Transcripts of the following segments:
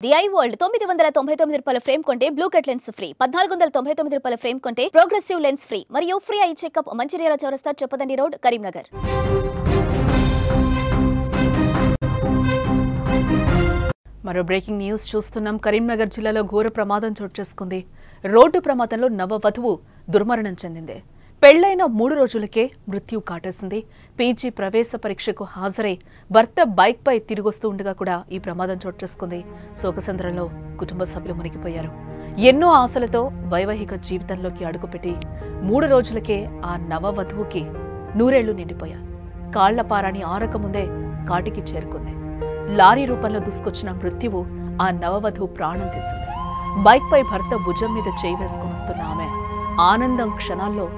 The I world 999 రూపాయల frame కొంటే blue cut lens free, 1499 రూపాయల ఫ్రేమ్ కొంటే ప్రోగ్రెసివ్ లెన్స్ ఫ్రీ మరియు ఫ్రీ ఐ చెకప్ మంచిర్యాల చౌరస్తా చొప్పదండి రోడ్ కరీంనగర్. మరో బ్రేకింగ్ న్యూస్ చూస్తున్నాం. కరీంనగర్ జిల్లాలో ఘోర ప్రమాదం చోటు చేసుకుంది. రోడ్డు ప్రమాదంలో నవవధువు దుర్మరణం చెందింది. పెళ్లైన 3 రోజులకే మృత్యు కాటేసింది. పీజీ ప్రవేశ పరీక్షకు హాజరై భర్త బైక్పై తిరిగొస్తూ ఉండగా కూడా ఈ ప్రమాదం చోటు చేసుకుంది. శోకసంద్రంలో కుటుంబ సభ్యులు మునిగిపోయారు. ఎన్నో ఆశలతో వైవాహిక జీవితంలోకి అడుగుపెట్టి 3 రోజులకే ఆ నవవధువుకి 100 ఏళ్లు నిండిపోయారు. కాళ్ల పారాని ఆరకముందే కాటికి చేరుకుంది. లారీ రూపంలో దూసుకొచ్చిన మృత్యువు ఆ నవవధువు ప్రాణం తీసింది. బైక్పై భర్త భుజం మీద చేయి వేసుకుని వస్తున్న ఆమె ఆనందం క్షణాల్లో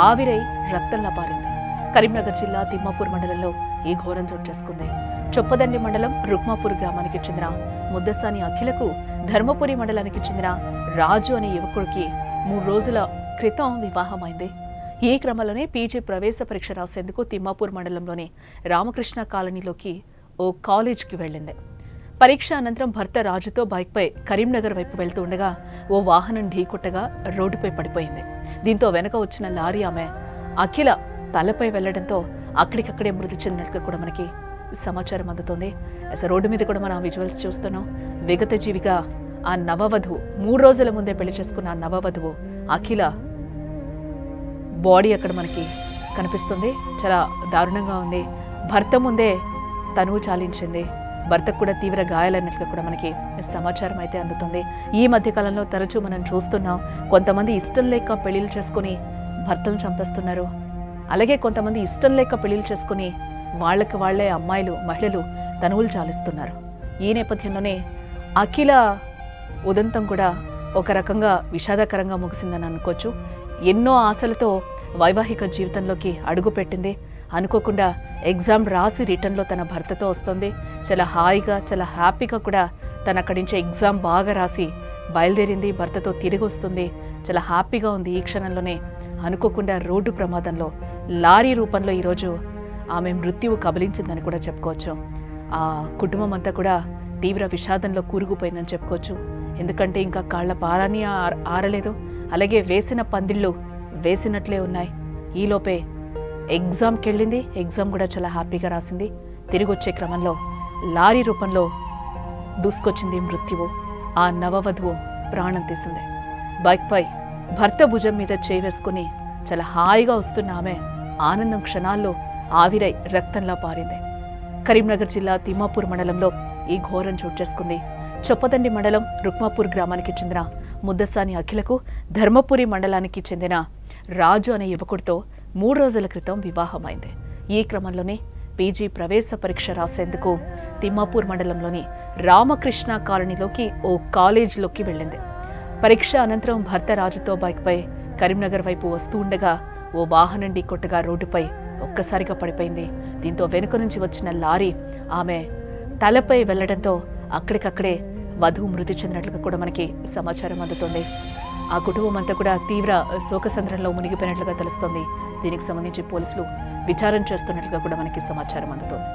ఆవిరై రక్తంలా పారింది. కరీంనగర్ జిల్లా తిమ్మాపూర్ మండలంలో ఈ ఘోరం చోటు చేసుకుంది. చొప్పదండి మండలం రుక్మాపూర్ గ్రామానికి చెందిన ముద్దసాని అఖిలకు ధర్మపురి మండలానికి చెందిన రాజు అనే యువకుడికి 3 రోజుల క్రితం వివాహమైంది. ఈ క్రమంలోనే పీజీ ప్రవేశ పరీక్ష రాసేందుకు తిమ్మాపూర్ మండలంలోని రామకృష్ణ కాలనీలోకి ఓ కాలేజ్కి వెళ్ళింది. పరీక్ష అనంతరం భర్త రాజుతో బైక్పై కరీంనగర్ వైపు వెళ్తూ ఉండగా ఓ వాహనం ఢీకొట్టగా రోడ్డుపై పడిపోయింది. దీంతో వెనక వచ్చిన లారీ ఆమె అఖిల తలపై వెళ్లడంతో అక్కడికక్కడే మృతి చెందినట్టుగా కూడా మనకి సమాచారం అందుతోంది. అసలు రోడ్డు మీద కూడా మనం విజువల్స్ చూస్తున్నాం. విగత జీవిగా ఆ నవవధువు 3 రోజుల ముందే పెళ్లి చేసుకున్న ఆ నవవధువు అఖిల బాడీ అక్కడ మనకి కనిపిస్తుంది. చాలా దారుణంగా ఉంది. భర్త ముందే తనువు చాలించింది. భర్తకు కూడా తీవ్ర గాయాలన్నట్లుగా కూడా మనకి సమాచారం అయితే అందుతుంది. ఈ మధ్యకాలంలో తరచూ మనం చూస్తున్నాం, కొంతమంది ఇష్టం లేక పెళ్లిళ్ళు చేసుకుని భర్తలను చంపేస్తున్నారు. అలాగే కొంతమంది ఇష్టం లేక పెళ్లిళ్ళు చేసుకుని వాళ్ళకి వాళ్లే అమ్మాయిలు మహిళలు తనువులు చాలిస్తున్నారు. ఈ నేపథ్యంలోనే అఖిల ఉదంతం కూడా ఒక రకంగా విషాదకరంగా ముగిసిందని అనుకోవచ్చు. ఎన్నో ఆశలతో వైవాహిక జీవితంలోకి అడుగుపెట్టింది. అనుకోకుండా ఎగ్జామ్ రాసి రిటర్న్లో తన భర్తతో వస్తుంది. చాలా హాయిగా చాలా హ్యాపీగా కూడా తన అక్కడి నుంచి ఎగ్జామ్ బాగా రాసి బయలుదేరింది. భర్తతో తిరిగి వస్తుంది. చాలా హ్యాపీగా ఉంది. ఈ క్షణంలోనే అనుకోకుండా రోడ్డు ప్రమాదంలో లారీ రూపంలో ఈరోజు ఆమె మృత్యువు కబలించిందని కూడా చెప్పుకోవచ్చు. ఆ కుటుంబం అంతా కూడా తీవ్ర విషాదంలో కూరుకుపోయిందని చెప్పుకోవచ్చు. ఎందుకంటే ఇంకా కాళ్ల పారాని ఆరలేదు. అలాగే వేసిన పందిళ్ళు వేసినట్లే ఉన్నాయి. ఈలోపే ఎగ్జామ్కి వెళ్ళింది. ఎగ్జామ్ కూడా చాలా హ్యాపీగా రాసింది. తిరిగి వచ్చే క్రమంలో లారీ రూపంలో దూసుకొచ్చింది మృత్యువు. ఆ నవవధువు ప్రాణం తీసింది. బైక్పై భర్త భుజం మీద చేయి వేసుకుని చాలా హాయిగా వస్తున్న ఆమె ఆనందం క్షణాల్లో ఆవిరై రక్తంలా పారింది. కరీంనగర్ జిల్లా తిమ్మాపూర్ మండలంలో ఈ ఘోరం చోటు చేసుకుంది. చొప్పదండి మండలం రుక్మాపూర్ గ్రామానికి చెందిన ముద్దసాని అఖిలకు ధర్మపురి మండలానికి చెందిన రాజు అనే యువకుడితో 3 రోజుల క్రితం వివాహమైంది. ఈ క్రమంలోనే పీజీ ప్రవేశ పరీక్ష రాసేందుకు తిమ్మాపూర్ మండలంలోని రామకృష్ణ కాలనీలోకి ఓ కాలేజీలోకి వెళ్ళింది. పరీక్ష అనంతరం భర్త రాజుతో బైక్పై కరీంనగర్ వైపు వస్తూ ఉండగా ఓ వాహనం ఢీకొట్టగా రోడ్డుపై ఒక్కసారిగా పడిపోయింది. దీంతో వెనుక నుంచి వచ్చిన లారీ ఆమె తలపై వెళ్లడంతో అక్కడికక్కడే వధువు మృతి చెందినట్లుగా కూడా మనకి సమాచారం అందుతుంది. ఆ కుటుంబం అంతా కూడా తీవ్ర శోకసంద్రంలో మునిగిపోయినట్లుగా తెలుస్తోంది. దీనికి సంబంధించి పోలీసులు విచారణ చేస్తున్నట్లుగా కూడా మనకి సమాచారం అందుతోంది.